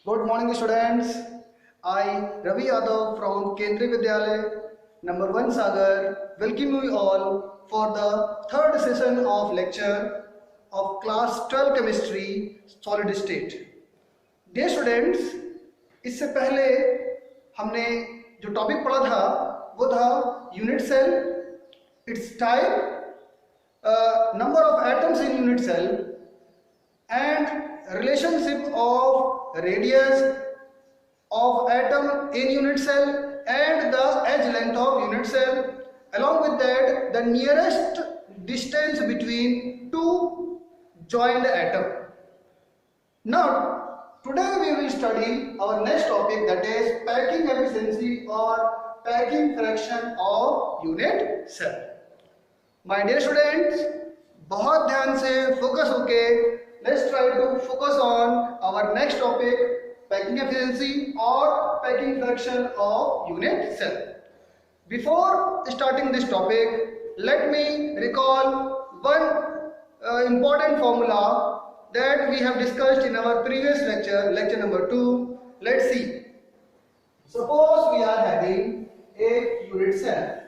Good morning, students. I, Ravi Yadav from Kendriya Vidyalaya, number 1 Sagar, welcome you all for the third session of lecture of class 12 chemistry solid state. Dear students, इससे पहले हमने जो topic पढ़ा था वो था unit cell, its type, number of atoms in unit cell and relationship of radius of atom in unit cell and the edge length of unit cell. Along with that, the nearest distance between two joined atom. Now, today we will study our next topic, that is packing efficiency or packing fraction of unit cell. My dear students, बहुत ध्यान से focus होके let's try to focus on our next topic, packing efficiency or packing fraction of unit cell. Before starting this topic, let me recall one important formula that we have discussed in our previous lecture, lecture number 2. Let's see. Suppose we are having a unit cell.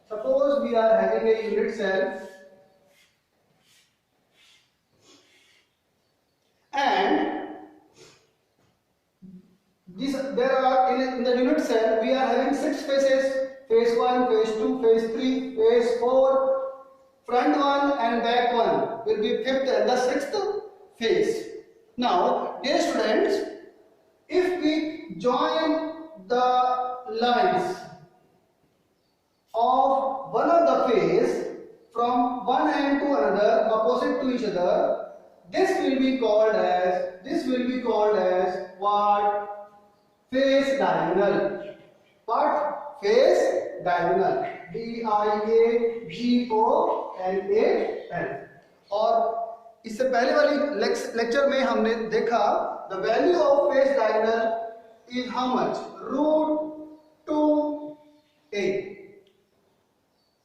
Suppose we are having a unit cell and there are in the unit cell we are having 6 phases: phase 1, phase 2, phase 3, phase 4. Front one and back one will be 5th and the 6th phase. Now, dear students, if we join the lines of one of the phase from one end to another, opposite to each other, this will be called as what? Phase diagonal. What? Phase diagonal. D-I-A-G-O-N-A-L. और इससे पहले वाली lecture में हमने देखा the value of phase diagonal is how much? √2a.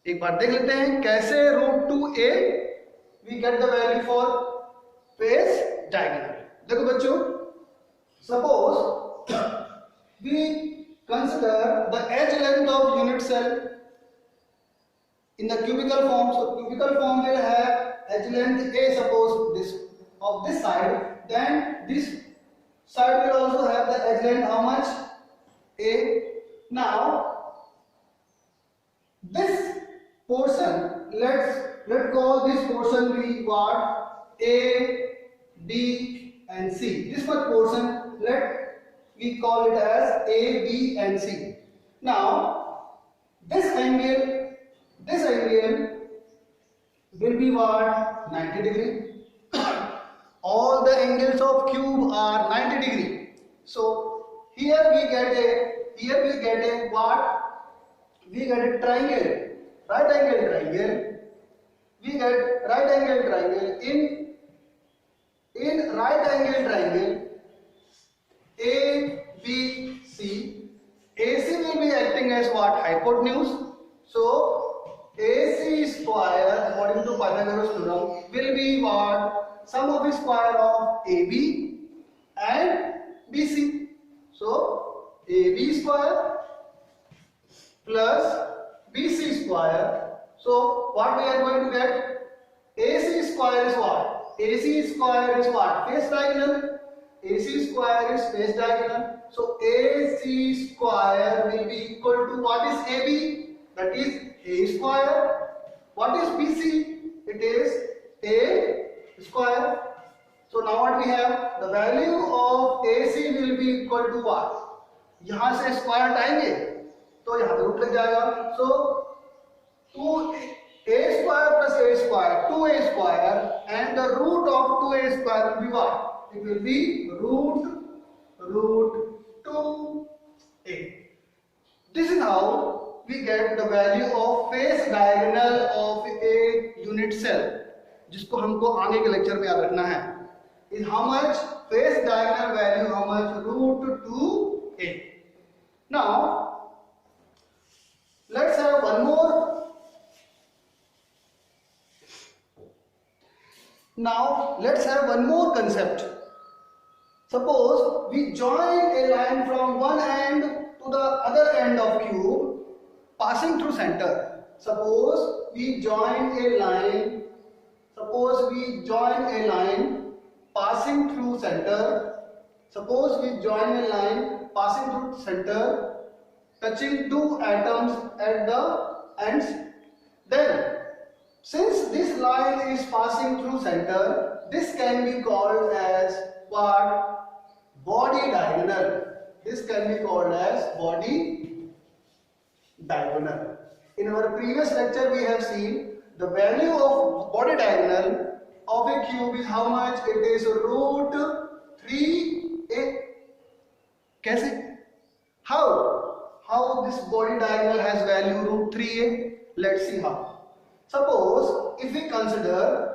एक बार देख लेते हैं कैसे √2a we get the value for phase diagonal. देखो बच्चों, suppose we consider the edge length of unit cell in the cubical form. So cubical form will have edge length a, suppose this of this side, then this side will also have the edge length how much? A. Now this portion, let's call this portion be what? A, B and C. This much portion we call it as A, B and C. Now this angle will be what? 90 degree. All the angles of cube are 90 degree. So here we get a what? We get a triangle, right angle triangle. We get right angle triangle. In right angle triangle ABC, AC will be acting as what? Hypotenuse. So AC square according to Pythagoras theorem will be what? Sum of the square of AB and BC. So AB square plus BC square. So what we are going to get? AC square is what? AC square is what? Phase diagonal. AC square is phase diagonal. So AC square will be equal to what is AB? That is A square. What is BC? It is A square. So now what we have? The value of AC will be equal to what? यहाँ से square हटाएंगे तो यहाँ पे root लग जाएगा. So 2a square plus a square, 2a square, and the root of 2a square will be what? It will be root 2a. This is how we get the value of phase diagonal of a unit cell, जिसको हमको आगे के lecture में याद रखना है. Is how much? Phase diagonal value how much? √2a. Now let's have one more. Now let's have one more concept. Suppose we join a line from one end to the other end of cube passing through center. Suppose we join a line. Suppose we join a line passing through center. Suppose we join a line passing through center, touching two atoms at the ends. Then, since this line is passing through center, this can be called as what? Body diagonal. This can be called as body diagonal. In our previous lecture we have seen the value of body diagonal of a cube is how much? It is root 3a. Kaise? How this body diagonal has value root 3a? Let's see how. Suppose if we consider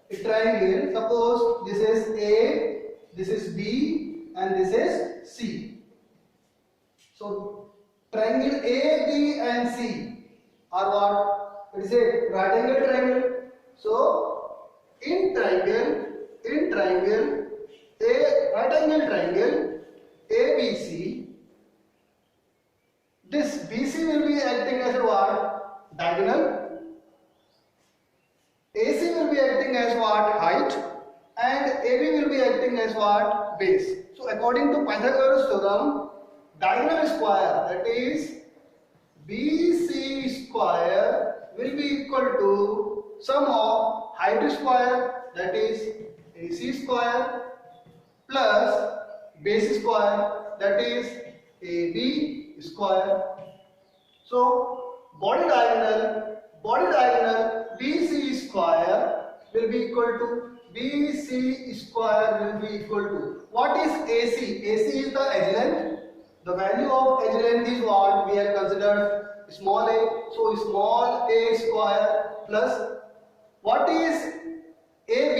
a triangle, suppose this is A, this is B and this is C. So triangle A, B and C are what? It is a right angle triangle. So in triangle, a right angle triangle ABC, this BC will be acting as a what? Diagonal. AC will be acting as what? Height. And AB will be acting as what? Base. So according to Pythagoras theorem, diagonal square, that is BC square, will be equal to sum of height square, that is AC square, plus base square, that is AB square. So body diagonal BC square will be equal to BC square will be equal to what is AC? AC is the edge length. The value of edge length is what we have considered small a. So small a square plus what is AB?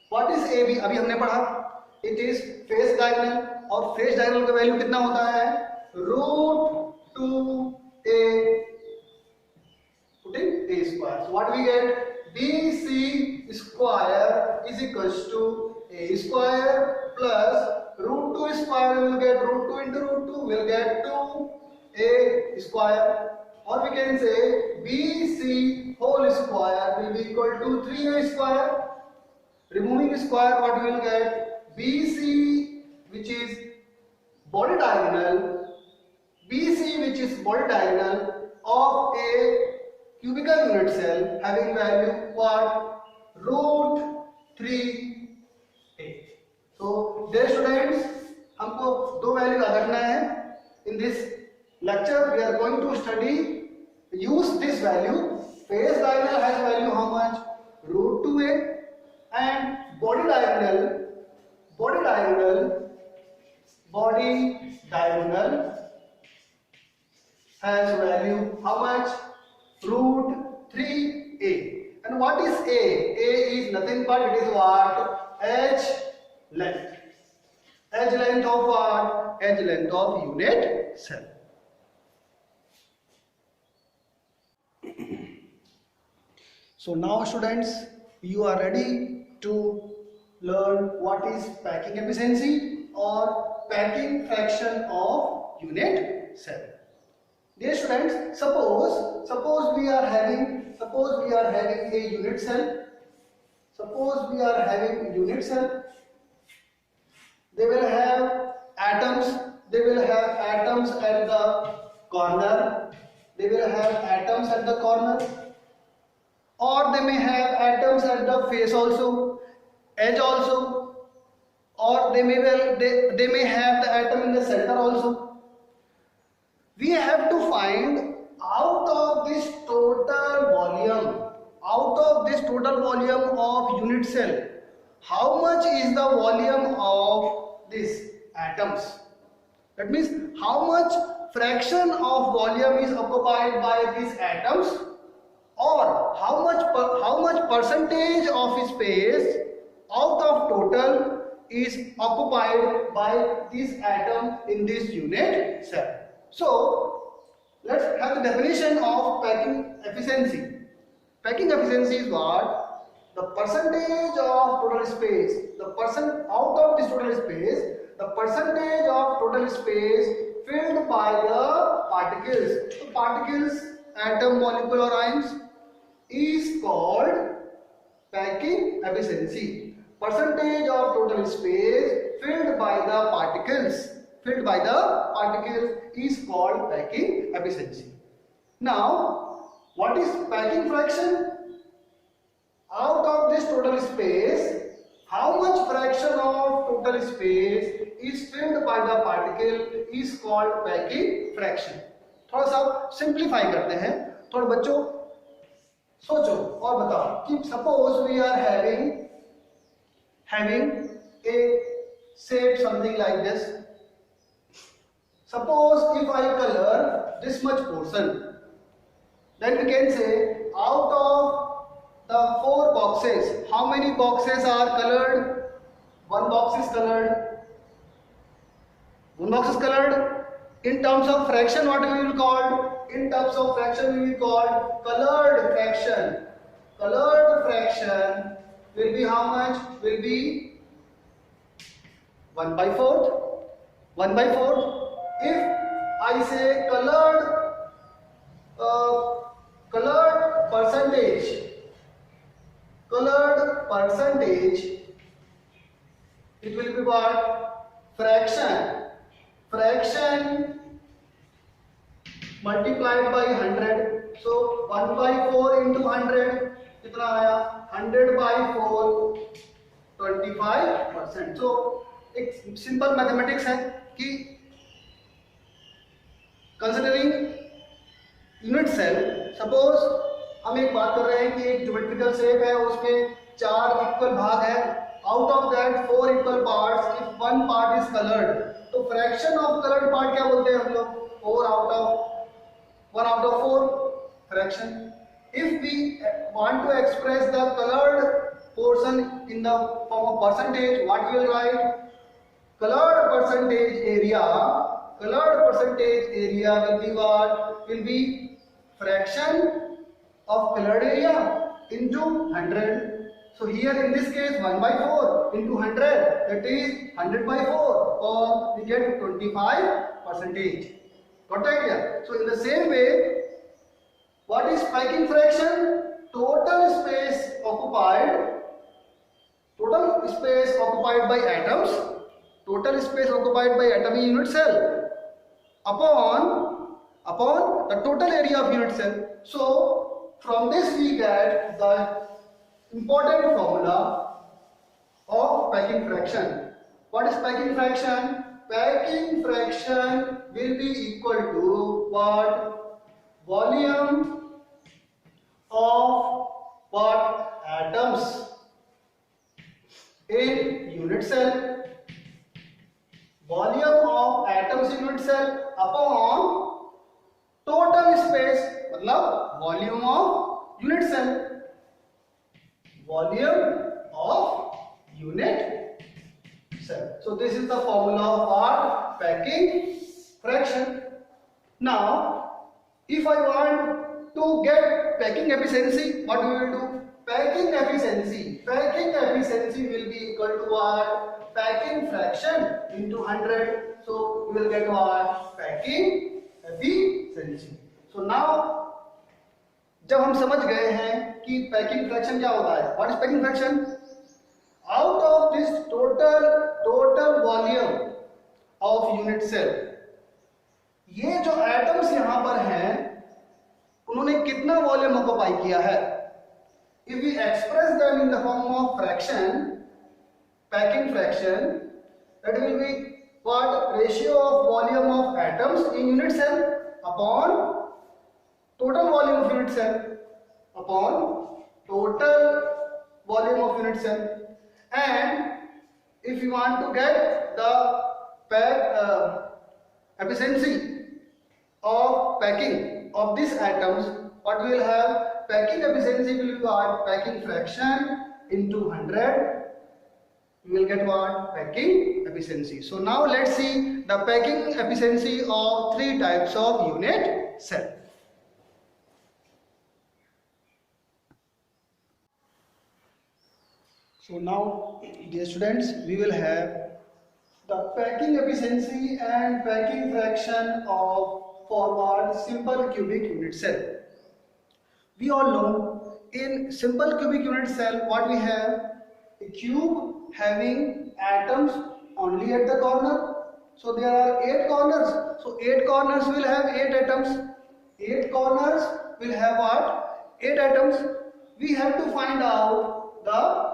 What is AB? अभी हमने पढ़ा. It is face diagonal और face diagonal का value कितना होता है? root 2a putting a square. So what we get? BC square is equals to a square plus root 2 square, we will get root 2 into root 2, we will get 2a square, or we can say BC whole square will be equal to 3a square. Removing square, what we will get? BC, which is body diagonal, BC which is body diagonal of a cubical unit cell having value what? root 3a. So dear students, हमको दो value याद रखना है. In this lecture we are going to study use this value. Face diagonal has value how much? root 2a, and body diagonal has value how much? root 3a. And what is a? A is nothing but it is what? Edge length. Edge length of what? Edge length of unit cell. So now students, you are ready to learn what is packing efficiency or packing fraction of unit cell. Dear students, suppose we are having a unit cell. Suppose we are having a unit cell. They will have atoms. They will have atoms at the corner. They will have atoms at the corner. Or they may have atoms at the face also, edge also. Or they may have the atom in the center also. We have to find out of this total volume of unit cell, how much is the volume of these atoms. That means how much fraction of volume is occupied by these atoms, or how much percentage of space out of total is occupied by this atom in this unit cell. So let's have the definition of packing efficiency. Packing efficiency is what? The percentage of total space, out of this total space, the percentage of total space filled by the particles. So particles, atom, molecule or ions is called packing efficiency. Percentage of total space filled by the particles is called packing efficiency. Now, what is packing fraction? Out of this total space, how much fraction of total space is filled by the particle is called packing fraction. थोड़ा सा simplify करते हैं. थोड़ा बच्चों सोचो और बताओ कि suppose we are having a shape something like this. Suppose if I color this much portion, then we can say out of the 4 boxes, how many boxes are colored? One box is colored. One box is colored. In terms of fraction, what we will call? In terms of fraction, we will call colored fraction. Colored fraction will be how much? Will be 1/4. 1/4. If I say colored percentage, it will be what? Fraction multiplied by 100. So 1/4 into 100 कितना आया? 100/4 25%. So एक simple mathematics है कि considering unit cell, suppose हम एक बात कर रहे हैं कि एक ज्योमेट्रिकल शेप है, उसमें 4 इक्वल भाग है. Out of that 4 equal parts, if one part is coloured, तो फ्रैक्शन ऑफ कलर्ड पार्ट क्या बोलते हैं हम लोग? 1 out of 4 fraction. If we want to express the colored portion in the form of percentage, what we will write? Colored percentage area will be what? Will be fraction of colored area into 100. So here in this case 1/4 into 100, that is 100/4, or we get 25%. Got the idea? So in the same way, what is packing fraction? Total space occupied by atoms, total space occupied by atom in unit cell upon the total area of unit cell. So from this we get the important formula of packing fraction. What is packing fraction? Packing fraction will be equal to what? Volume of what? Atoms in unit cell. Volume of atoms in unit cell upon total space, मतलब volume of unit cell. Volume of unit cell. So this is the formula for packing fraction. Now, if I want to get packing efficiency, what we will do? Packing efficiency will be equal to what? Packing fraction into 100. So we will get what? Packing efficiency. So now जब हम समझ गए हैं कि packing fraction क्या होता है, what is packing fraction? Out of this total volume of unit cell, ये जो एटम्स यहां पर हैं उन्होंने कितना वॉल्यूम ऑक्युपाई किया है? If we express them in the form of fraction, packing fraction, that will be what? Ratio of volume of atoms in unit cell upon total volume of unit cell upon total volume of unit cell. And if you want to get the efficiency of packing of these atoms, what we will have? Packing efficiency will be what? Packing fraction into 100. We will get what? Packing efficiency. So now let's see the packing efficiency of 3 types of unit cell. So now, dear students, we will have the packing efficiency and packing fraction of forward simple cubic unit cell. We all know in simple cubic unit cell what we have, a cube having atoms only at the corner. So there are 8 corners. So 8 corners will have 8 atoms. 8 corners will have what? 8 atoms. We have to find out the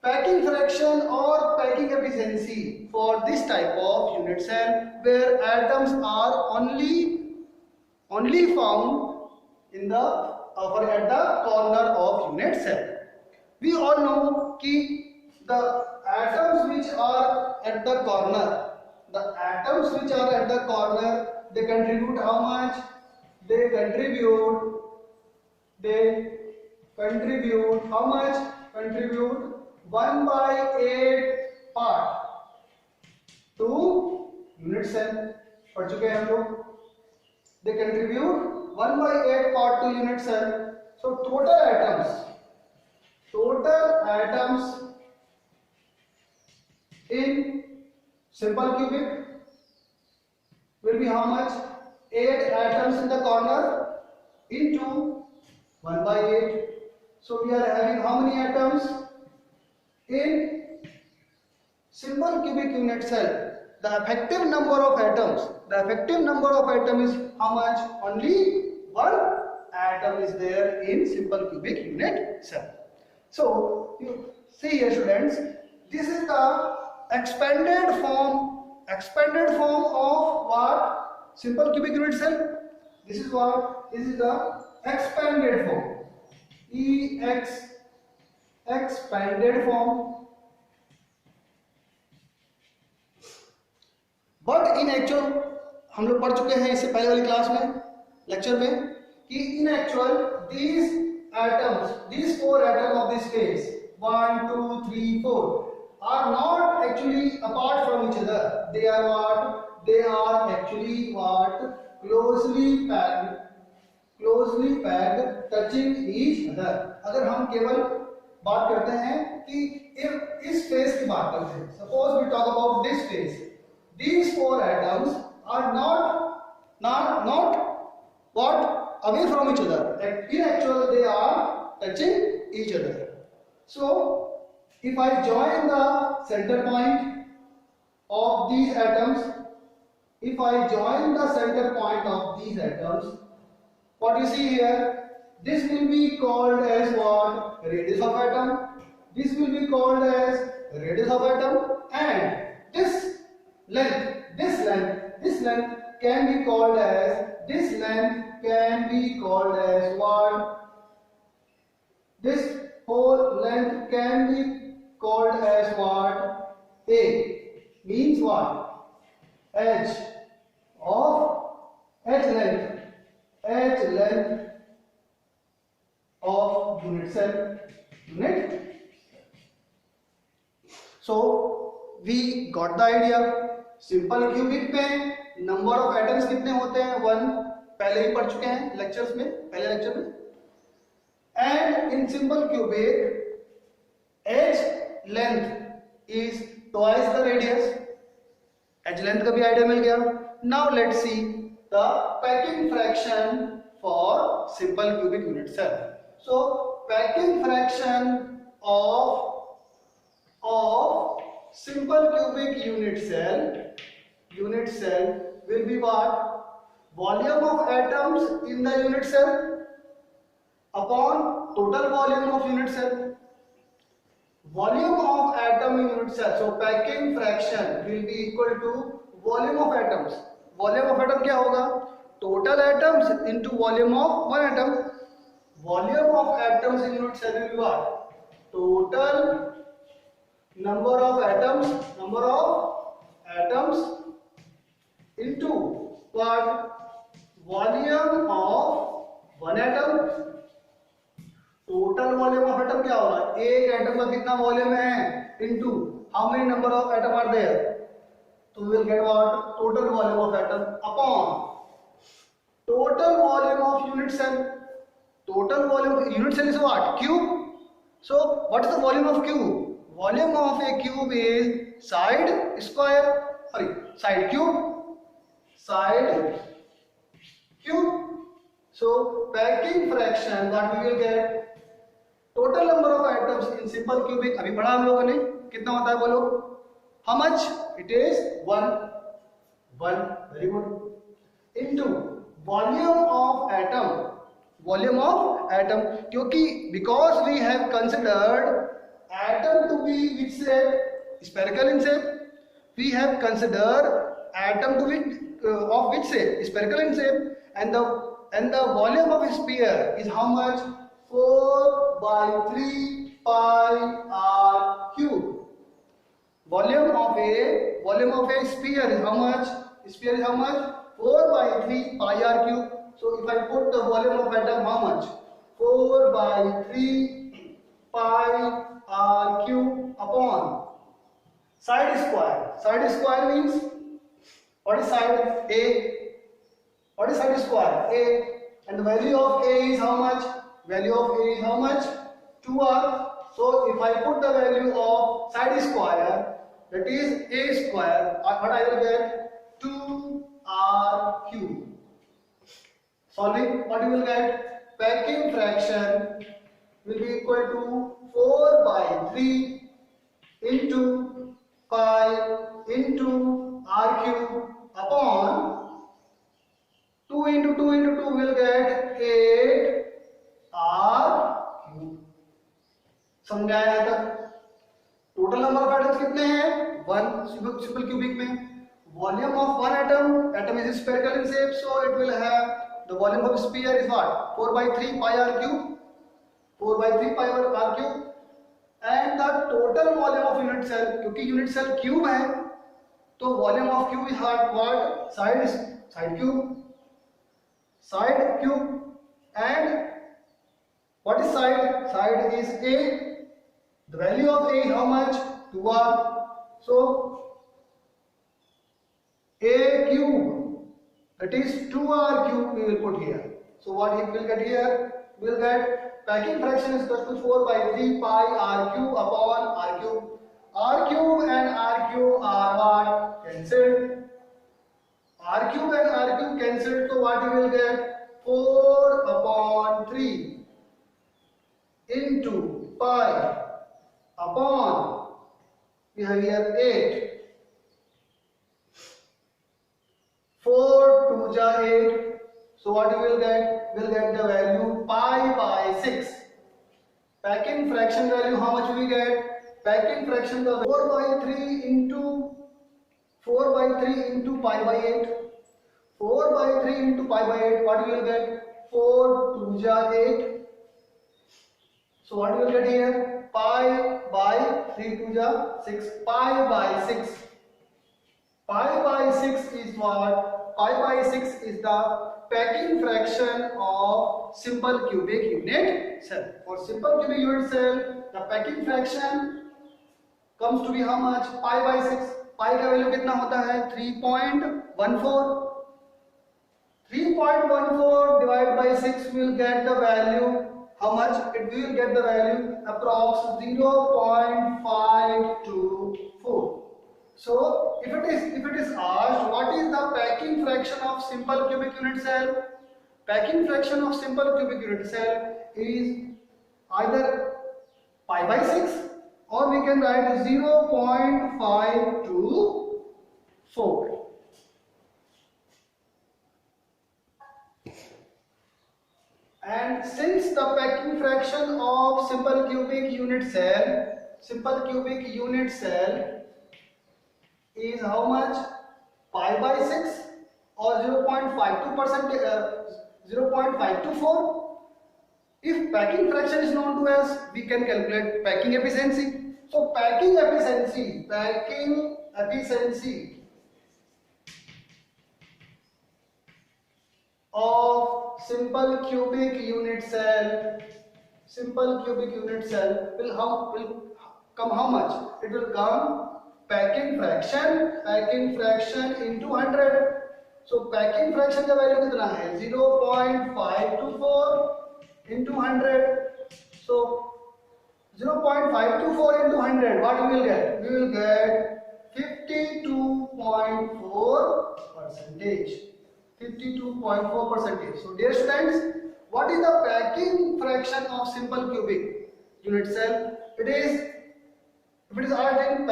packing fraction or packing efficiency for this type of unit cell where atoms are only found in the at the corner of unit cell. We all know that the atoms which are at the corner, they contribute how much? They contribute how much? Contribute 1 by 8 part to unit cell. पढ़ चुके हैं हम लोग. They contribute 1 by 8 part to unit cell. So total atoms in simple cubic will be how much? 8 atoms in the corner into 1 by 8. So we are having how many atoms in simple cubic unit cell? The effective number of atoms is how much? Only 1 atom is there in simple cubic unit cell. So you see here students, this is the expanded form of what? Simple cubic unit cell. This is the expanded form. Expanded form. But in actual हम लोग पढ़ चुके हैं इससे पहले वाली class में, lecture में, कि इन actual these 4 atoms of this case 1 2 3 4 are not actually apart from each other. They are what? They are actually what? Closely packed touching each other. अगर हम केवल बात करते हैं कि इस फेस की बात करते हैं, suppose we talk about this face. These 4 atoms are not what? Away from each other. In actual, they are touching each other. So, if I join the center point of these atoms, what you see here, this will be called as what? Radius of atom. This will be called as radius of atom, and this length can be called as what? This whole length can be called as what? A means what? H length of unit cell. So we got the idea. Simple cubic में number of atoms कितने होते हैं? 1. पहले ही पढ़ चुके हैं lectures में, पहले लेक्चर में. And in simple cubic edge length is twice the radius. Edge length का भी आइडिया मिल गया. Now let's see the packing fraction for simple cubic unit cell. So packing fraction of simple cubic unit cell will be what? Volume of atoms in the unit cell upon total volume of unit cell. Volume of atom in unit cell. So packing fraction will be equal to volume of atoms. Volume of atom क्या होगा? Total atoms into volume of one atom. Volume of atoms in unit cell will be what? Total number of atoms into what? Volume of one atom. Total volume of atom क्या होगा? एक atom का कितना volume है? Into how many number of atom are there? So we will get what? Total volume of atom upon total volume of unit cell. Total volume of unit cell is what? Cube. So what is the volume of cube? Volume of a cube is side square, sorry, side cube. So packing fraction what we will get, total number of atoms in simple cubic अभी पढ़ा हम लोगों ने, कितना होता है बोलो, how much, it is 1, very good, into volume of atom, क्योंकि because we have considered atom to be which shape, spherical in shape, we have considered atom to be of which shape, spherical in shape, and the volume of a sphere is how much, 4 by 3 pi r cube. Volume of a sphere is how much? Sphere is how much? 4 by 3 pi r cube. So if I put the volume of atom, how much? 4 by 3 pi r cube upon side square. Side square means, what is side? A. What is side square? A. And the value of A is how much? Value of A is how much? 2r. So if I put the value of side square, that is A square, what I will get? 2r cube. Solving, what you will get? Packing fraction will be equal to 4 by 3 into pi into r cube upon 2 into 2 into 2 will get 8 r cube. समझाया था? Total number of atoms कितने हैं? 1 simple cubic में. Volume of one atom is spherical in shape, so it will have the volume of sphere is what? 4 by 3 pi r cube. 4 by 3 pi r cube. And the total volume of unit cell, क्योंकि unit cell cube है, तो volume of cube is what? Side cube. Side cube. And what is side? Side is A. The value of A is how much? 2r. So A cube, that is 2r cube we will put here. So what we will get here? We will get packing fraction is equal to 4 by 3 pi r cube upon r cube. R cube and r cube are what? Cancelled. R cube and r cube cancelled. So what we will get? 4 upon 3 into pi upon, we have here 8. 4 2 ja 8. So what you will get? Will get the value pi by 6. Packing fraction value, how much we get? Packing fraction the 4 by 3 into pi by 8. 4 by 3 into pi by 8. What you will get? 4 2 ja 8. So what you will get here? Pi by 3 2 ja 6. Pi by 6. Pi by 6 is what? Pi by 6 is the packing fraction of simple cubic unit cell. For simple cubic unit cell, the packing fraction comes to be how much? Pi by 6. Pi का value कितना होता है? 3.14. 3.14 divided by 6 will get the value. How much? It will get the value approx 0.524. So if it is asked what is the packing fraction of simple cubic unit cell, packing fraction of simple cubic unit cell is either pi by 6 or we can write 0.524. And since the packing fraction of simple cubic unit cell is how much? Pi by 6 or 0.524. If packing fraction is known to us, we can calculate packing efficiency. So packing efficiency of simple cubic unit cell will come how much? It will come packing fraction into 100. So packing fraction का value कितना है? 0.524 into 100. So 0.524 into 100, what we will get? We will get percentage. 52.4%. So dear students, what is the packing fraction of simple cubic unit cell? It is, if it is asked in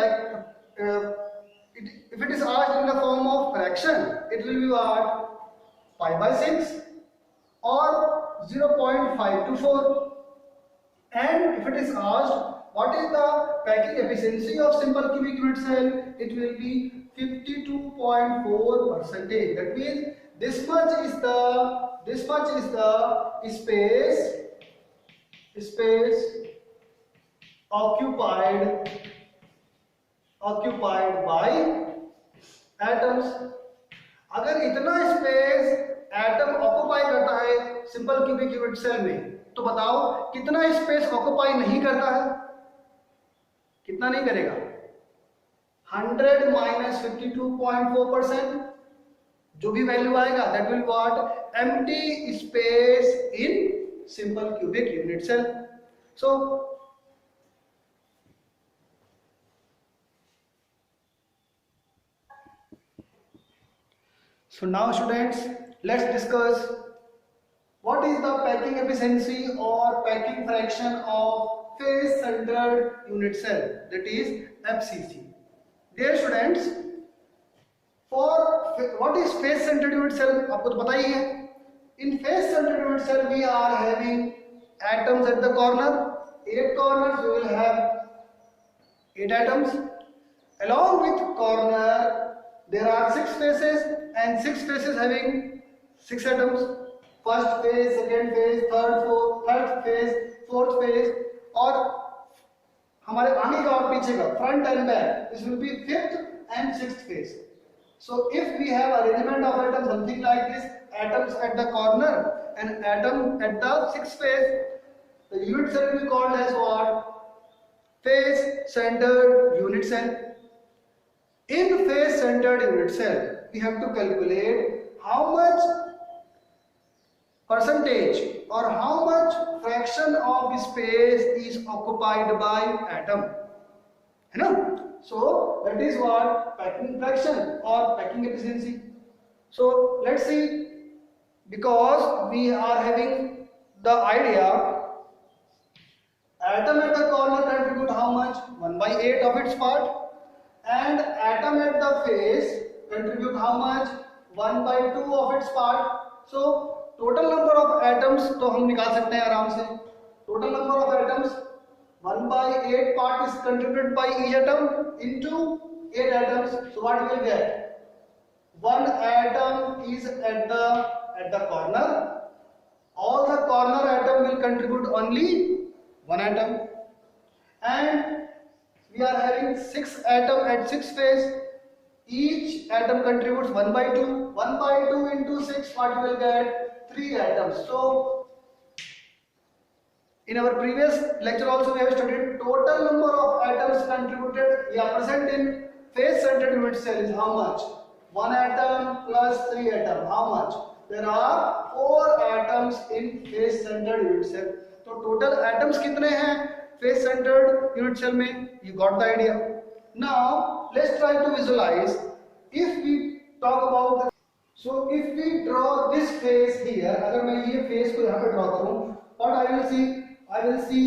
if it is asked in the form of fraction, it will be what? Pi by 6 or 0.524. And if it is asked what is the packing efficiency of simple cubic unit cell, it will be 52.4%. That means this much is the space occupied by atoms. अगर इतना space atom occupy करता है simple cubic unit cell में, तो बताओ कितना space occupy नहीं करता है? कितना नहीं करेगा? 100 माइनस 52.4%, जो भी वैल्यू आएगा that will what? Empty space in simple cubic unit cell. So now students, let's discuss what is the packing efficiency or packing fraction of face centered unit cell, that is FCC. Dear students, for what is face centered unit cell, आपको तो पता ही है. In face centered unit cell we are having atoms at the corner. 8 corners we will have 8 atoms. Along with corner there are 6 faces, and 6 faces having 6 atoms. First phase, second phase, third phase, fourth phase, और हमारे आगे का और पीछे का, front and back, this will be 5th and 6th phase. So if we have arrangement of atoms something like this, atoms at the corner and atom at the 6th phase, the unit cell will be called as what? Face centered unit cell. In face centered unit cell, we have to calculate how much percentage or how much fraction of space is occupied by atom. है ना? So that is what packing fraction or packing efficiency. So let's see, because we are having the idea, atom at the corner contribute how much? 1/8 of its part. And atom at the face contribute how much? 1/2 of its part. So total number of atoms तो हम निकाल सकते हैं आराम से. Total number of atoms 1/8 part is contributed by each atom into 8 atoms. So what we will get? 1 atom is at the corner. All the corner atom will contribute only 1 atom. And we are having 6 atom at 6 phase. Each atom contributes 1/2. 1/2 into 6, what you will get? 3 atoms. So in our previous lecture also we have studied total number of atoms contributed, present in face centered unit cell is how much? 1 atom plus 3 atom. How much? There are 4 atoms in face centered unit cell. तो total atoms कितने हैं face centered unit cell में? You got the idea. Now let's try to visualize. If we talk about the, so if we draw this face here, अगर मैं ये face को यहाँ पे draw करूँ, what I will see? I will see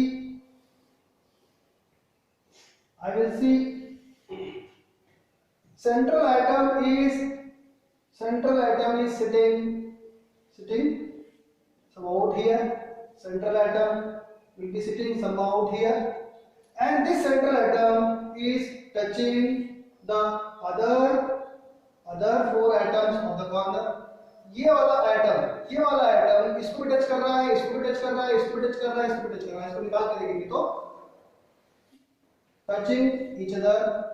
central atom is sitting somehow out here. Central atom will be sitting somehow out here, and this central atom is touching the other 4 atoms of the corner. ये वाला atom इसको touch कर रहा है, इसको touch कर रहा है, इसको टच कर रहा है, इसको टच कर रहा है. इसको निकाल के देखेंगे तो touching each other.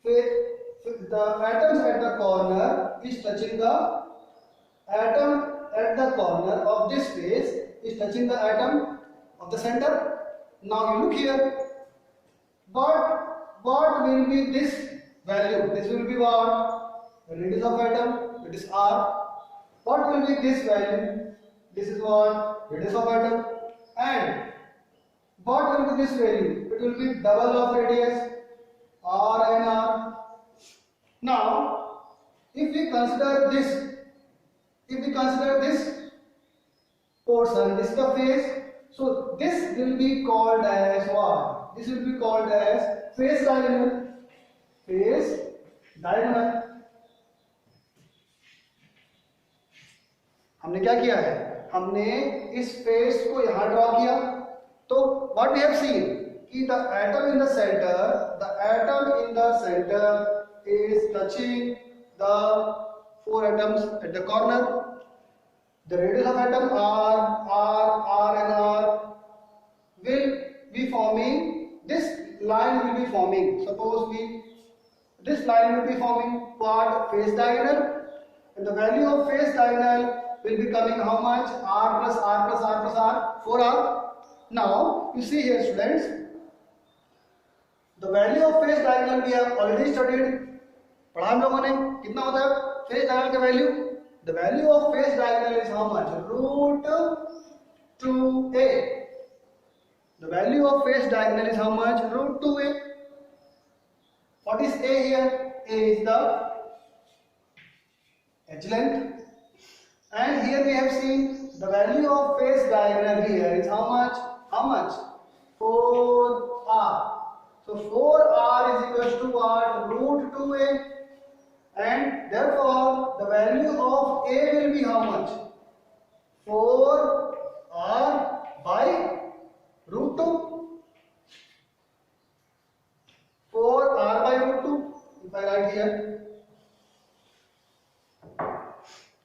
The atoms at the corner is touching the atom at the corner of this face is touching the atom of the center. Now you look here. What will be this value? This will be what? The radius of atom, that is r. What will be this value? This is what? Radius of atom. And what will be this value? It will be double of radius, r and r. Now consider this portion, this is the face, so this will be called as what? This will be called as face diagonal. Face diagonal. हमने क्या किया है? हमने इस face को यहां draw किया, तो what we have seen कि the atom in the center is touching the four atoms at the corner. The radius of atom R and R will be forming, this line will be forming, suppose this line will be forming what? Face diagonal, and the value of face diagonal will be coming how much? R plus R plus R plus R, 4R. Now you see here students, the value of face diagonal we have already studied. पढ़ा हम लोगों ने, कितना होता है face diagonal का value? The value of face diagonal is how much? Root 2a. The value of face diagonal is how much? Root 2a. What is a here? A is the edge length. And here we have seen the value of face diagonal here is how much? How much? 4r. So 4r is equals to what? Root 2a. And therefore the value of a will be how much? 4r by root 2. 4r by root 2. If I write here,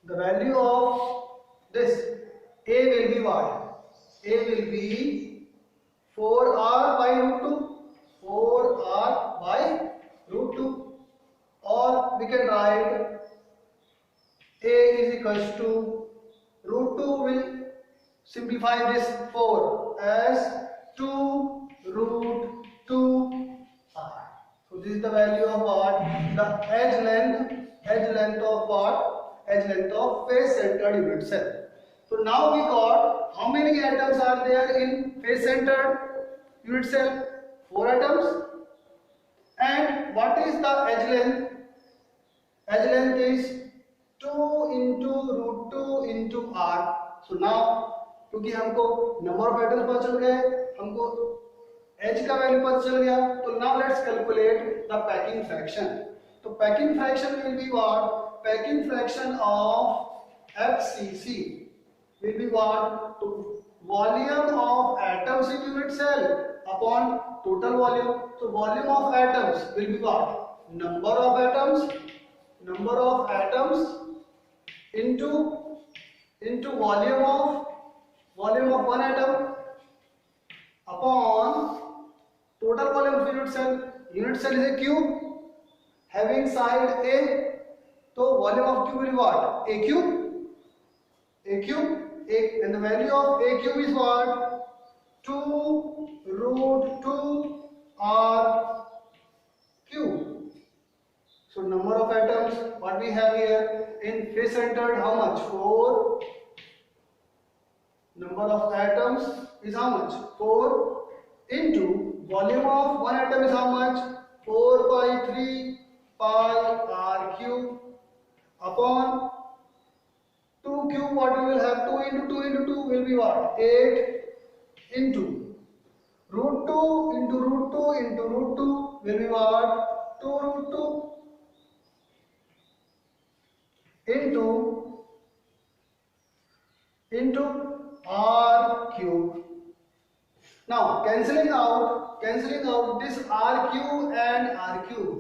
the value of this a will be what? A will be 4r by root 2. 4r by root 2. Or we can write a is equals to root 2, will simplify this 4 as 2 root 2r. So this is the value of what? The edge length of what? Edge length of face centered unit cell. So now we got how many atoms are there in face centered unit cell? 4 atoms. And what is the edge length? Edge length is 2 into root 2 into r. So now क्योंकि हमको number of atoms पता चल गए, हमको as का value पता चल गया, तो now let's calculate the packing fraction. तो packing fraction will be what? Packing fraction of FCC will be what? To volume of atoms in unit cell upon total volume. So volume of atoms will be what? Number of atoms into volume of one atom upon total volume of unit cell. Unit cell is a cube having side a, so volume of cube will be what? A cube, and the value of a cube is what? 2 root 2 r cube. So number of atoms, what we have here in face centered, how much? 4. Number of atoms is how much? 4 into volume of one atom is how much? 4 by 3 pi r cube upon 2 cube. What we will have? 2 into 2 into 2 will be what? 8 into root 2 into root 2 into root 2 will be what? 2 root 2 into r cube. Now cancelling out this r cube and r cube,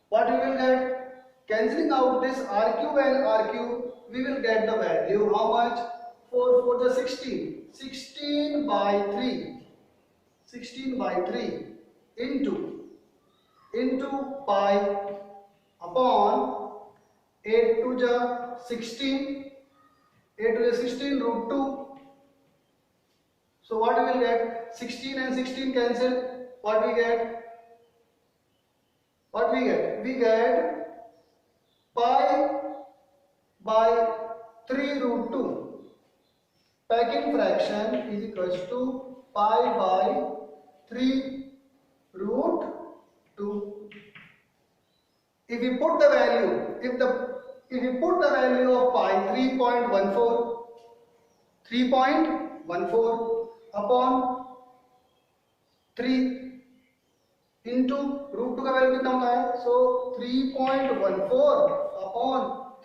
what we will get? Cancelling out this r cube and r cube, we will get the value how much? 4 4 the 16 by 3 into pi upon 8 to the 16 root 2. So what we will get? 16 and 16 cancel. What we get? We get pi by 3 root 2. Packing fraction is equals to pi by 3 root 2. If we put the value, if the if you put the value of pi 3.14 upon 3 into root 2 का value कितना होता है? सो 3.14 upon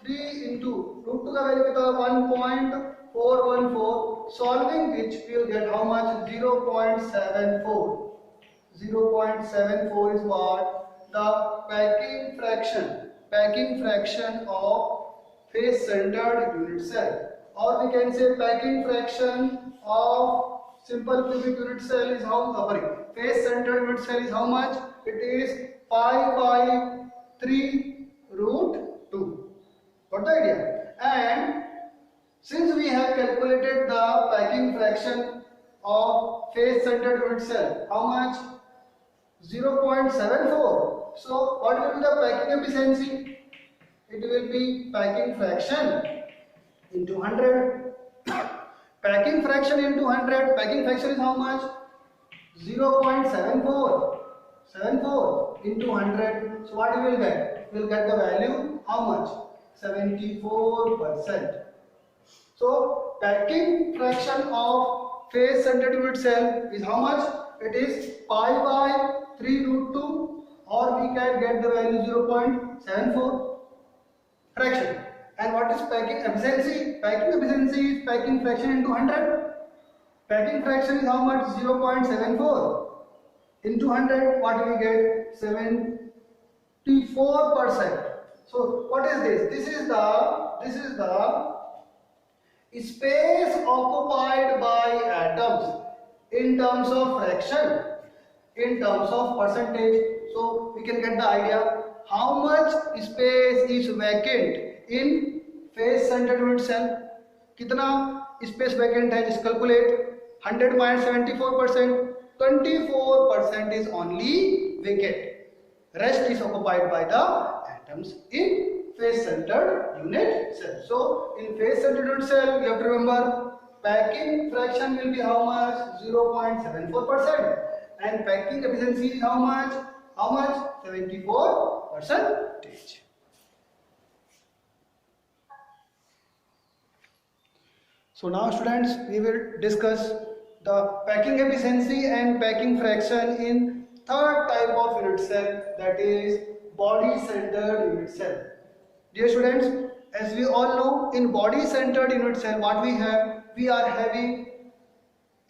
3 into root 2 का value कितना होता है? 1.414. Solving which we will get how much? 0.74. 0.74 is what? The packing fraction of face centered unit cell, or we can say packing fraction of simple cubic unit cell is how, face centered unit cell is how much? It is pi by 3 root 2. Got the idea? And since we have calculated the packing fraction of face centered unit cell, how much? 0.74. So what will be the packing efficiency? It will be packing fraction into 100. Packing fraction into 100. Packing fraction is how much? 0.74. 74 into 100. So what we will get? We will get the value how much? 74%. So packing fraction of face centered unit cell is how much? It is pi by 3 root 2, or we can get the value 0.74 fraction. And what is packing efficiency? Packing efficiency is packing fraction into 100. Packing fraction is how much? 0.74 into 100. What do we get? 74%. So what is this? This is the space occupied by atoms in terms of fraction, in terms of percentage. So we can get the idea how much space is vacant in face centered unit cell. कितना space vacant है? Just calculate. 100 minus 74%. 24% is only vacant. Rest is occupied by the atoms in face centered unit cell. So in face centered unit cell, you have to remember packing fraction will be how much? 0.74%. And packing efficiency is how much? 74%. So now students, we will discuss the packing efficiency and packing fraction in third type of unit cell, that is body centered unit cell. Dear students, as we all know, in body centered unit cell what we have? We are having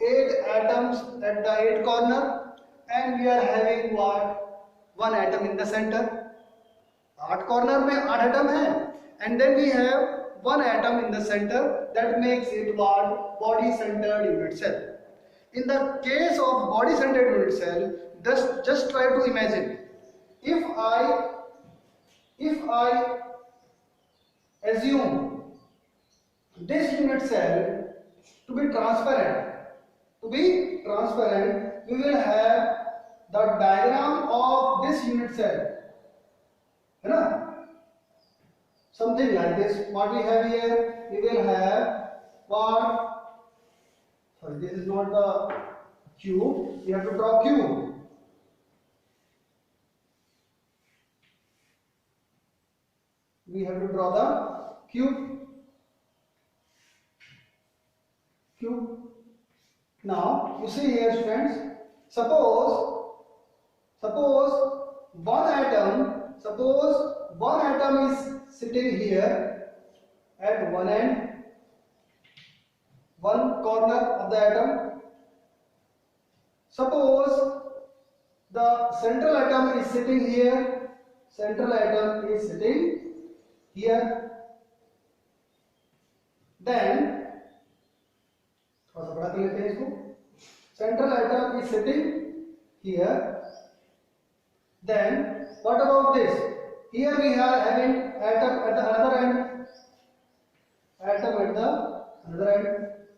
8 atoms at the 8 corner, and we are having what? 1 atom in the center. 8 corner में 8 atom है, and then we have 1 atom in the center. That makes it what? Body centered unit cell. In the case of body centered unit cell, just try to imagine, if I assume this unit cell to be transparent, we will have the diagram of this unit cell, है ना? Something like this. What we have here? We will have what? Sorry, this is not the cube. We have to draw cube. We have to draw the cube. Now you see here, students. Suppose one atom is sitting here at one end, one corner of the atom. Suppose the central atom is sitting here. Then थोड़ा सा बड़ा कर लेते हैं इसको. Central atom is sitting here. Then what about this? Here we are having atom at the other end.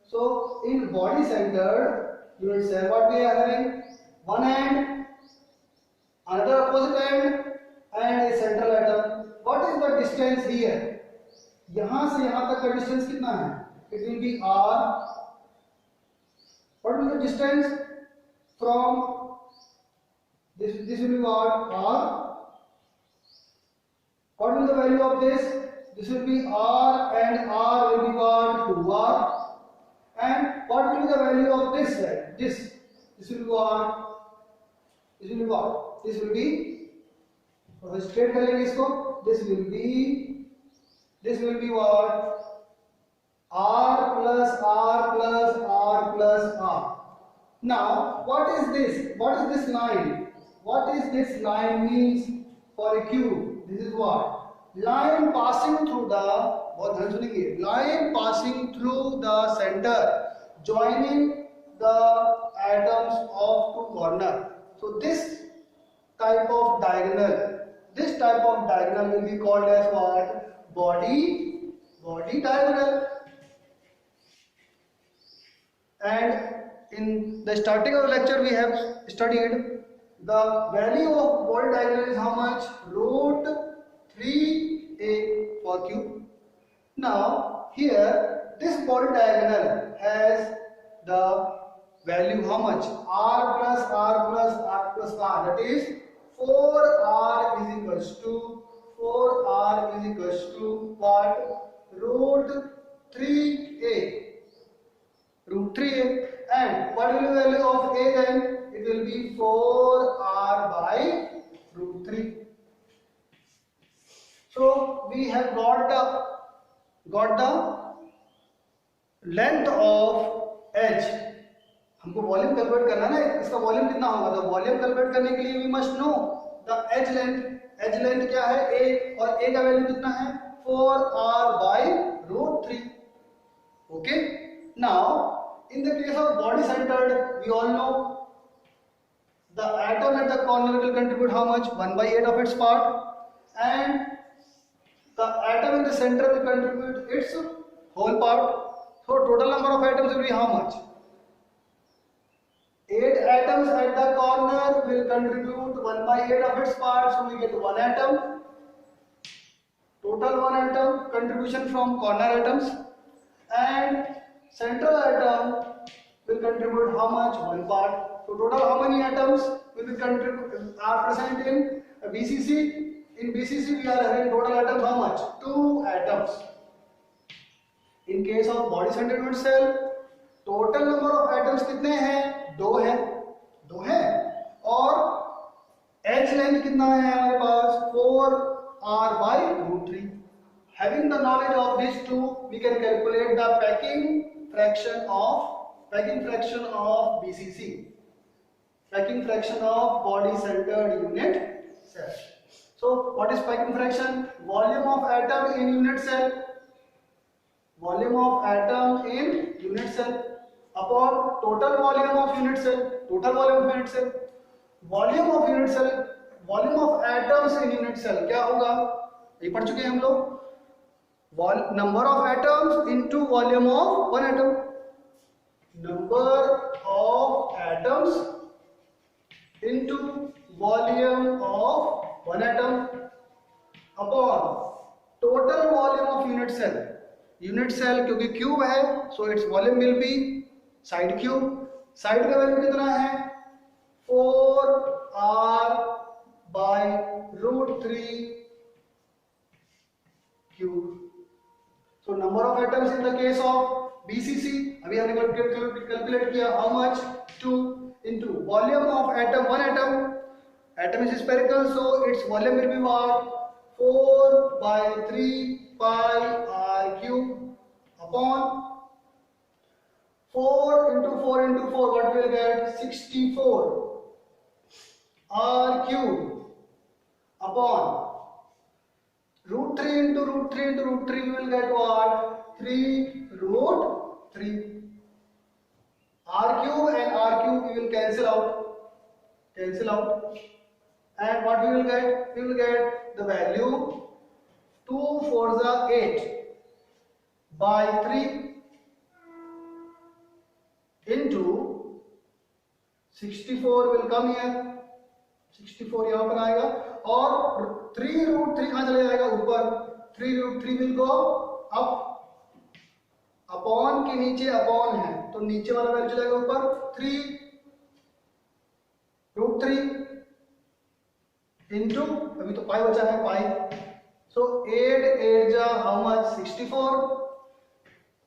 So in body centered unit cell, what we are having? One end, another opposite end, and a central atom. What is the distance here? यहाँ से यहाँ तक का distance कितना है? It will be r. What will the distance from this will be what? R. What will the value of this? this will be r, and r will be what? 2r. And what will be the value of this side? This will be what? This will be what? This will be, और straight कर लेंगे इसको. This will be what? R plus R plus R plus R. Now, what is this? What is this line? What is this line means for a cube? This is what? Line passing through the, बहुत ध्यान सुनेंगे, line passing through the center, joining the atoms of two corners. So this type of diagonal will be called as what? Body diagonal. And in the starting of the lecture we have studied the value of body diagonal is how much? Root 3a for cube. Now here this body diagonal has the value how much? R plus R plus R plus R, that is 4R is equals to what? Root 3a. And what will be the value of a then? It will be 4r by root 3. So we have got the length of h. हमको volume calculate करना है ना, इसका volume कितना होगा? तो volume calculate करने के लिए we must know the edge length क्या है? a, और a का वैल्यू कितना है? 4r by root 3. Okay, now in the case of body centered, we all know the atom at the corner will contribute how much? 1/8 of its part, and the atom in the center will contribute its whole part. So total number of atoms will be how much? 8 atoms at the corner will contribute 1/8 of its part, so we get 1 atom. Total 1 atom contribution from corner atoms, and central atom will contribute how much? 1 part. So total how many atoms will be are present in BCC? In BCC we are having total atoms how much? 2 atoms. In case of body centered unit cell, total number of atoms कितने हैं? 2 हैं. और as length कितना है हमारे पास? 4r by root 3. Having the knowledge of these two, we can calculate the packing fraction of BCC, packing fraction of body centered unit cell. So what is packing fraction? Volume of atom in unit cell, volume of atom in unit cell upon total volume of unit cell, total volume of unit cell. volume of unit cell, volume of atoms in unit cell क्या होगा? ये पढ़ चुके हैं हम लोग. Number of atoms into volume of one atom. Number of atoms into volume of one atom upon total volume of unit cell. Unit cell क्योंकि cube है, so its volume will be side cube. Side का value कितना है? 4r by root 3 cube. So number of atoms in the case of BCC, अभी हमने calculate किया how much? 2 into volume of atom, one atom. Atom is spherical, so its volume will be what? 4 by 3 pi r cube upon 4 into 4 into 4. What we will get? 64 r cube upon root 3 into root 3 into root 3, we will get what? 3 root 3. R cube and R cube we will cancel out. And what we will get? We will get the value 2 4s are 8 by 3 into 64 will come here. 64 यहाँ पर आएगा और 3 root 3 कहाँ चले जाएगा? ऊपर. 3 root 3 will go up. Upon के नीचे अपॉन है तो नीचे वाला वैल्यू चलेगा ऊपर. 3 root 3 into, अभी तो पाई बचा है पाई, So 8 8 ja how much? 64.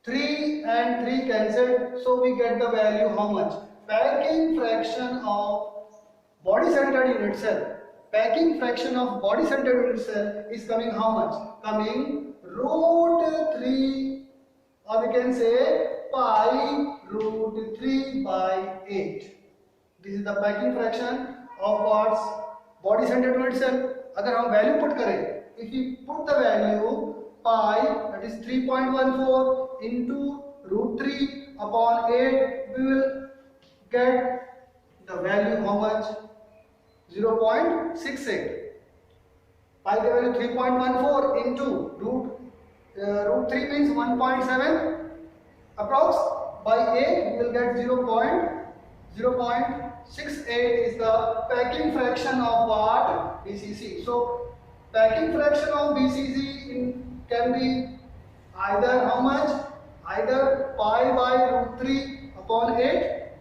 3 and 3 cancelled, so we get the value how much? Packing fraction of body centered unit cell. Packing fraction of body centered unit cell is coming how much? Coming root 3, or we can say pi root 3 by 8. This is the packing fraction of what's body centered unit cell. अगर हम value put करें, if we put the value pi, that is 3.14 into root 3 upon 8, we will get the value how much? 0.68. Pi the value 3.14 into root 3 means 1.7 approx. By 8 we will get 0.68 is the packing fraction of what? BCC. So packing fraction of BCC can be either how much? Either pi by root 3 upon 8,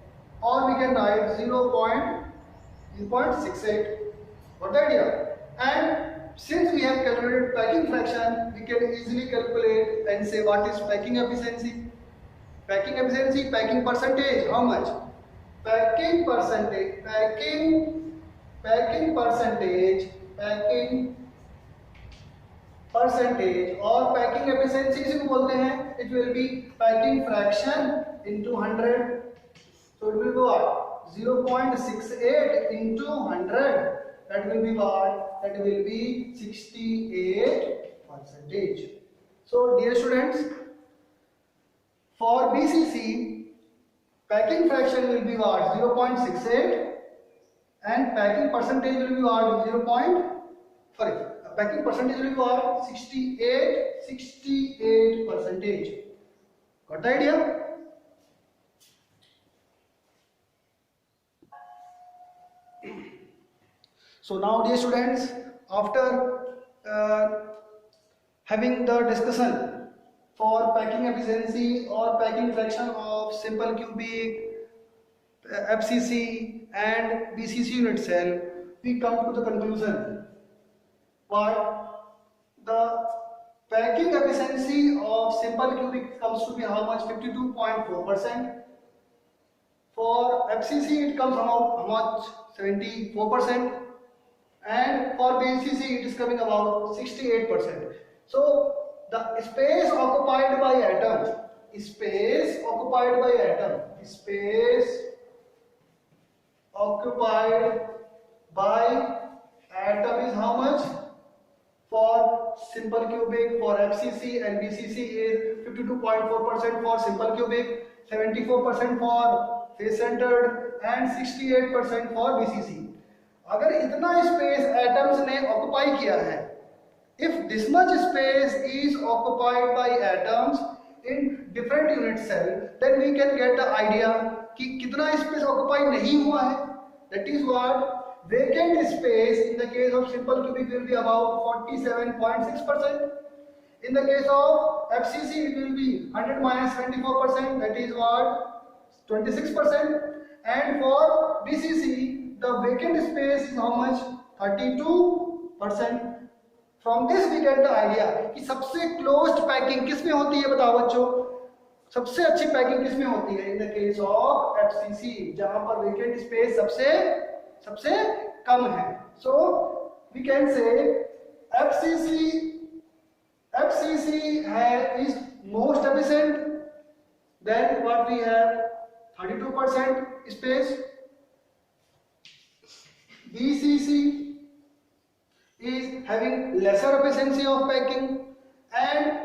or we can write 0.68. Got the idea? And since we have calculated packing fraction, we can easily calculate and say what is packing efficiency. Packing efficiency, packing percentage, how much? Packing percentage, packing percentage or packing efficiency इसी को बोलते हैं. It will be packing fraction into 100. So it will be what? 0.68 into 100. That will be what? That will be 68%. So dear students, for BCC, packing fraction will be what? 0.68 and packing percentage will be what? Packing percentage will be what? 68%. Got the idea? So now dear students, after having the discussion for packing efficiency or packing fraction of simple cubic, FCC and BCC unit cell, we come to the conclusion. But the packing efficiency of simple cubic comes to be how much? 52.4%. For FCC it comes out how much? 74%. And for BCC it is coming about 68%. So the space occupied by atom is how much? For simple cubic, for FCC and BCC is 52.4% for simple cubic, 74% for face centered and 68% for BCC. अगर इतना space atoms ने occupy किया है, if this much space is occupied by atoms in different unit cell, then we can get the idea कि कितना space occupy नहीं हुआ है. That is what vacant space in the case of simple cubic will be about 47.6%. In the case of FCC it will be 100 minus 24%, that is what? 26%. And for BCC the vacant space is how much? 32%. From this we get the idea कि सबसे closed packing किस में होती है, बताओ बच्चों. सबसे अच्छी पैकिंग किस में होती है? In the case of FCC, जहां पर वेकेंट स्पेस सबसे कम है. So we can say FCC is most efficient. Then what we have? 32% space. BCC is having lesser efficiency of packing, and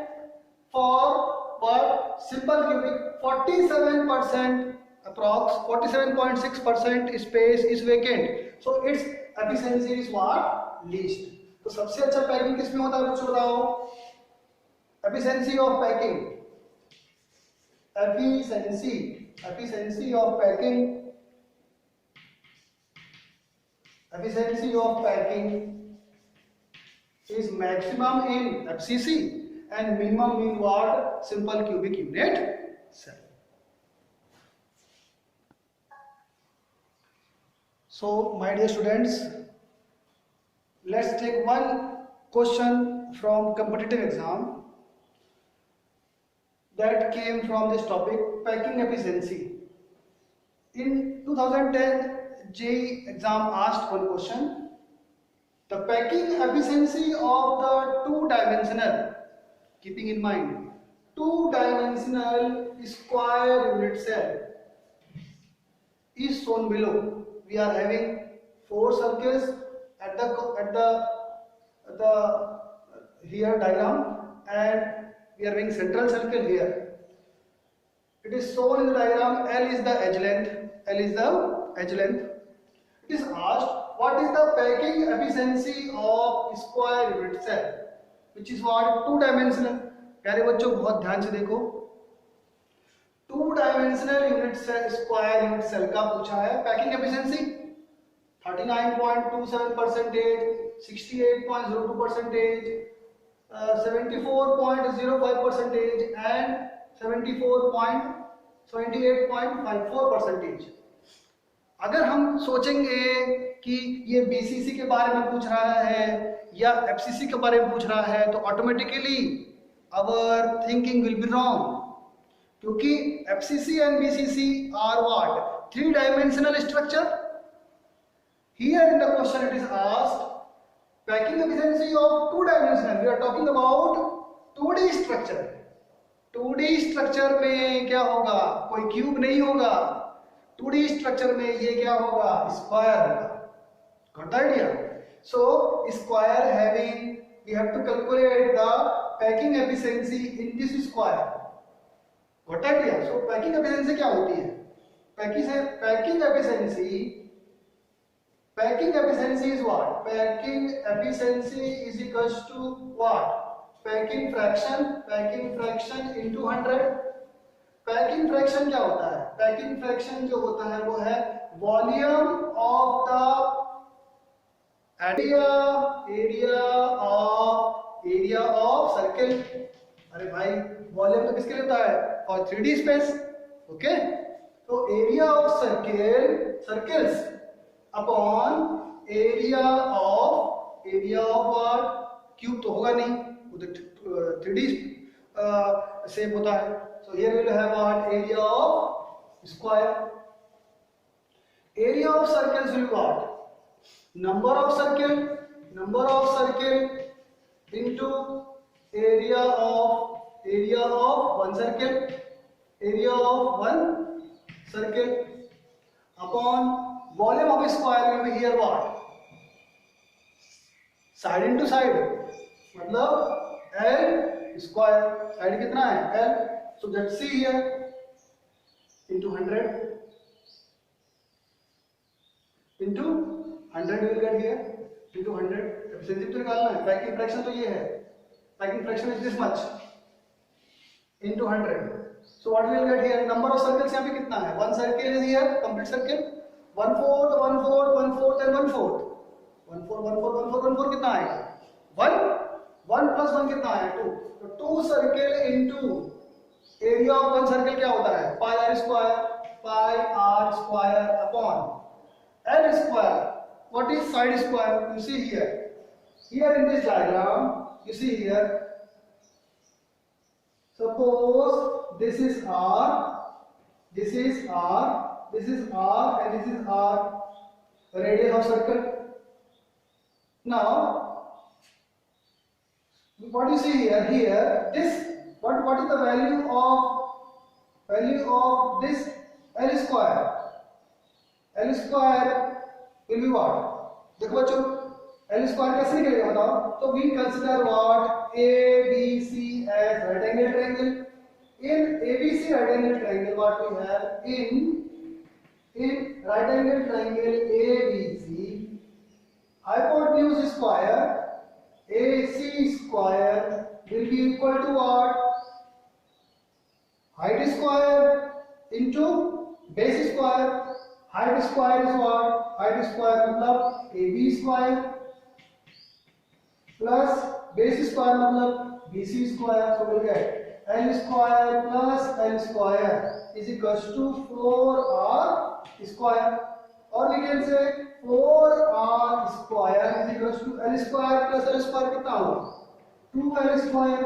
for simple cubic 47% approx 47.6% space is vacant, so its efficiency is what? Least. तो सबसे अच्छा packing किस में होता है, कुछ बताओ. Efficiency of packing is maximum in FCC and minimum in what? Simple cubic unit cell. So my dear students, let's take one question from competitive exam that came from this topic, packing efficiency. In 2010 JEE exam asked one question, the packing efficiency of the two-dimensional, keeping in mind, two-dimensional square unit cell is shown below. We are having four circles at the here diagram, and we are having central circle here. It is shown in the diagram. L is the edge length. L is the edge length. It is asked what is the packing efficiency of square unit cell, which is what two-dimensional. प्यारे बच्चों बहुत ध्यान से देखो, two-dimensional unit cell square unit cell का पूछा है packing efficiency 39.27%, 68.02%, 74.05% and 74.78.54%. अगर हम सोचेंगे कि ये बीसीसी के बारे में पूछ रहा है या एफसीसी के बारे में पूछ रहा है तो automatically our thinking will be wrong, क्योंकि FCC and BCC are what, three dimensional structure. Here in the question it is asked packing efficiency of two dimensional. We are talking about 2D structure. 2D structure में क्या होगा, कोई cube नहीं होगा. 2D structure में ये क्या होगा, स्क्वायर होगा. Got the idea? So square having, we have to calculate the packing efficiency in this square. Got the idea? So packing efficiency क्या होती है? Packing efficiency is what? Packing efficiency is equals to what? Packing fraction into 100. Packing fraction क्या होता है? Packing fraction जो होता है वो है volume of the area of circle. अरे भाई वॉल्यूम तो किसके लिए होता है? For 3D space. ओके, तो area of circles upon area of what, cube तो होगा नहीं, वो तो 3D शेप होता है. So here we will have what? Area of square. Area of circles will be what? Number of circle into area of one circle upon volume of a square will be here what? Side into side, मतलब L square. Side कितना है? L. So let's see here into 100 we will get here into 100. Efficiency तो निकालना है. Packing fraction तो ये है, packing fraction is this much into 100. So what we will get here? Number of circles यहाँ पे कितना है? One circle is here, complete circle. 1/4 and 1/4. 1/4 कितना आएगा? 1 plus 1 कितना है? 2. तो 2 circle into area of one circle क्या होता है? Pi R square upon L square. What is side square? You see here in this diagram, you see here, suppose this is R and this is R, radius of circle. Now what you see here this, what is the value of this L square? L square will be what? देखो बच्चों L square कैसे निकलेगा बताओ. तो we consider what? ABC as right angle triangle. In ABC right angle triangle, what we have in right angle triangle ABC, hypotenuse square AC square will be equal to what? Height square into base square. Height square is what? Height square मतलब AB square plus base square मतलब BC square. So we'll get L square plus L square is equals to 4R square, or we can say 4R square is equals to L square plus L square कितना होगा? 2l square,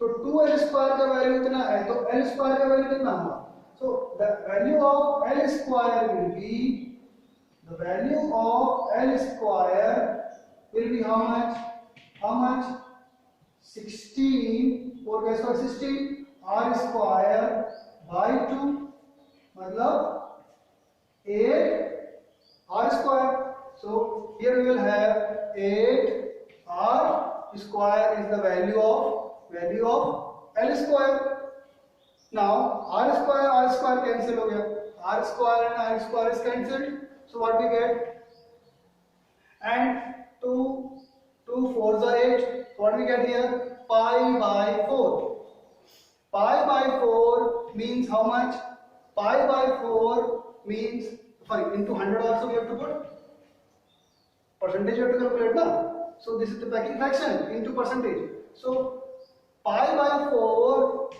तो 2l square का value कितना है, तो l square का value कितना होगा, so the value of l square will be, the value of l square will be how much 16, 4 का स्क्वायर 16 r स्क्वायर बाय 2, मतलब 8 r square. So here we will have 8 r square is the value of l square. Now r square cancel हो गया, r square and r square is cancelled. So what we get, and 2 4s are 8. What we get here, pi by 4. Pi by 4 means how much, pi by 4 means, sorry, into 100 also we have to put, percentage you have to calculate na, so this is the packing fraction into percentage. So pi by 4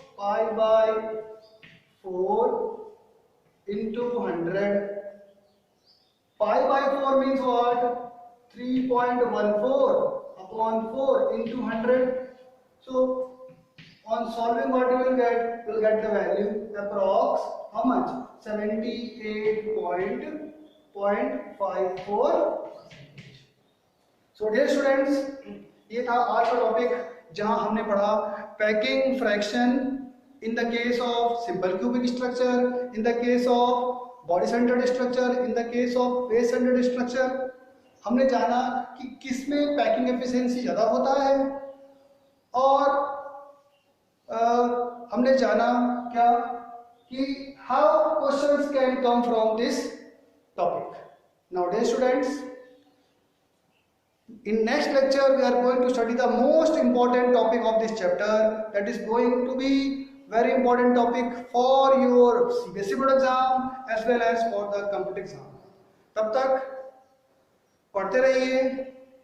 into 100, pi by 4 means what, 3.14 upon 4 into 100. So on solving what you will get, the value approx how much, 78.54. So dear students, ये था आज का topic जहां हमने पढ़ा packing fraction in the case of simple cubic structure, in the case of body centred structure, in the case of base centred structure. हमने जाना कि किस में पैकिंग एफिशिएंसी ज़्यादा होता है, और हमने जाना क्या कि how questions can come from this topic. Now dear students, in next lecture we are going to study the most important topic of this chapter, that is going to be very important topic for your CBSE board exam as well as for the computer exam. तब तक पढ़ते रहिए.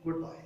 Goodbye.